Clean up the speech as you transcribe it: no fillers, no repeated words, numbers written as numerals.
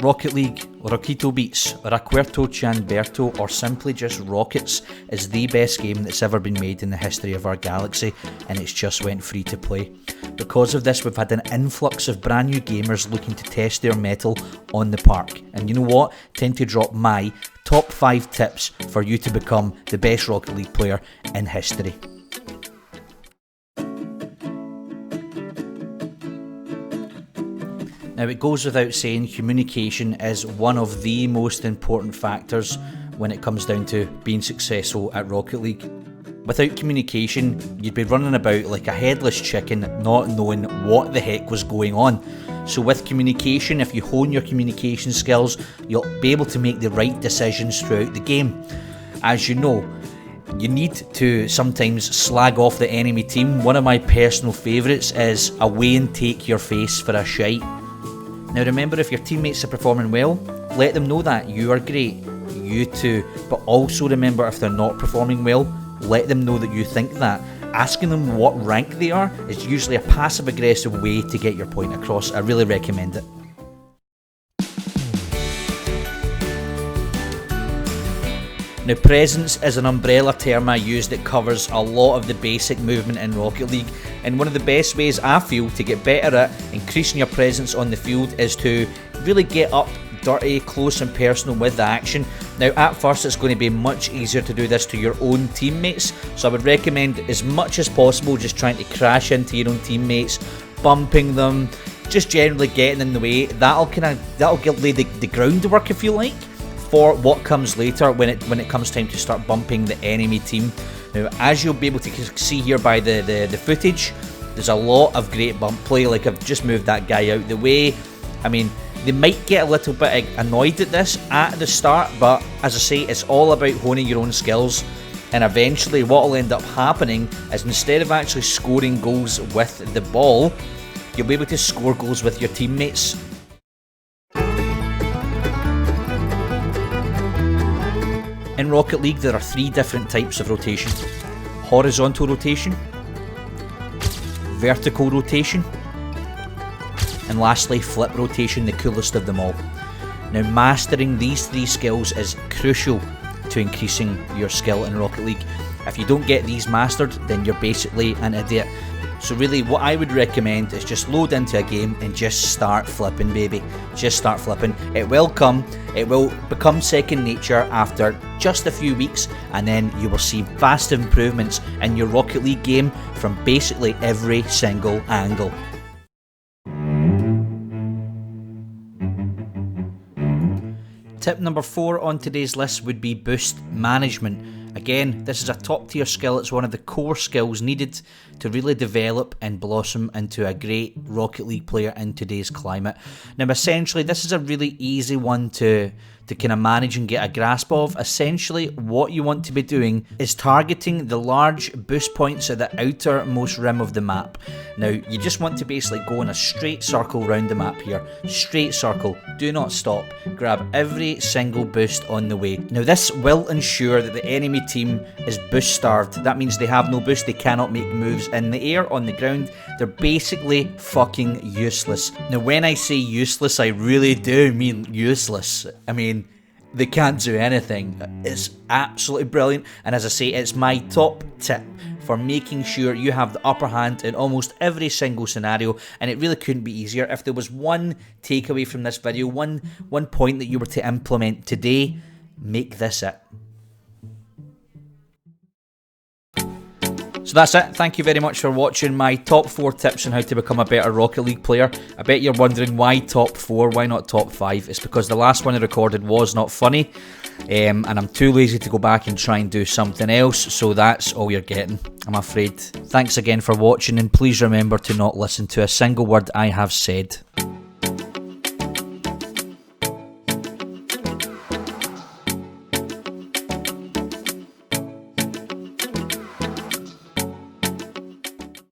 Rocket League, Rockito Beats, Racquerto Cianberto, or simply just Rockets is the best game that's ever been made in the history of our galaxy, and it's just went free to play. Because of this, we've had an influx of brand new gamers looking to test their mettle on the park. And you know what? Tend to drop my top 5 tips for you to become the best Rocket League player in history. Now, it goes without saying, communication is one of the most important factors when it comes down to being successful at Rocket League. Without communication, you'd be running about like a headless chicken, not knowing what the heck was going on. So with communication, if you hone your communication skills, you'll be able to make the right decisions throughout the game. As you know, you need to sometimes slag off the enemy team. One of my personal favourites is away and take your face for a shite. Now remember, if your teammates are performing well, let them know that you are great, you too. But also remember, if they're not performing well, let them know that you think that. Asking them what rank they are is usually a passive aggressive way to get your point across. I really recommend it. Now, presence is an umbrella term I use that covers a lot of the basic movement in Rocket League, and one of the best ways I feel to get better at increasing your presence on the field is to really get up dirty, close and personal with the action. Now, at first it's going to be much easier to do this to your own teammates, so I would recommend as much as possible just trying to crash into your own teammates, bumping them, just generally getting in the way. That'll lay the groundwork, if you like, for what comes later when it comes time to start bumping the enemy team. Now, as you'll be able to see here by the footage, there's a lot of great bump play. Like, I've just moved that guy out the way. I mean, they might get a little bit annoyed at this at the start, but as I say, it's all about honing your own skills. And eventually what will end up happening is, instead of actually scoring goals with the ball, you'll be able to score goals with your teammates. In Rocket League, there are 3 different types of rotation: horizontal rotation, vertical rotation, and lastly, flip rotation, the coolest of them all. Now, mastering these 3 skills is crucial to increasing your skill in Rocket League. If you don't get these mastered, then you're basically an idiot. So really, what I would recommend is just load into a game and just start flipping, baby. Just start flipping. It will become second nature after just a few weeks, and then you will see vast improvements in your Rocket League game from basically every single angle. Tip number 4 on today's list would be boost management. Again, this is a top tier skill. It's one of the core skills needed to really develop and blossom into a great Rocket League player in today's climate. Now, essentially, this is a really easy one to kind of manage and get a grasp of. Essentially, what you want to be doing is targeting the large boost points at the outermost rim of the map. Now, you just want to basically go in a straight circle around the map here. Straight circle. Do not stop. Grab every single boost on the way. Now, this will ensure that the enemy team is boost starved. That means they have no boost. They cannot make moves in the air, on the ground. They're basically fucking useless. Now, when I say useless, I really do mean useless. I mean, they can't do anything. It's absolutely brilliant, and as I say, it's my top tip for making sure you have the upper hand in almost every single scenario, and it really couldn't be easier. If there was one takeaway from this video, one point that you were to implement today, make this it. So that's it. Thank you very much for watching my top 4 tips on how to become a better Rocket League player. I bet you're wondering why top 4, why not top 5? It's because the last one I recorded was not funny, and I'm too lazy to go back and try and do something else, so that's all you're getting, I'm afraid. Thanks again for watching, and please remember to not listen to a single word I have said.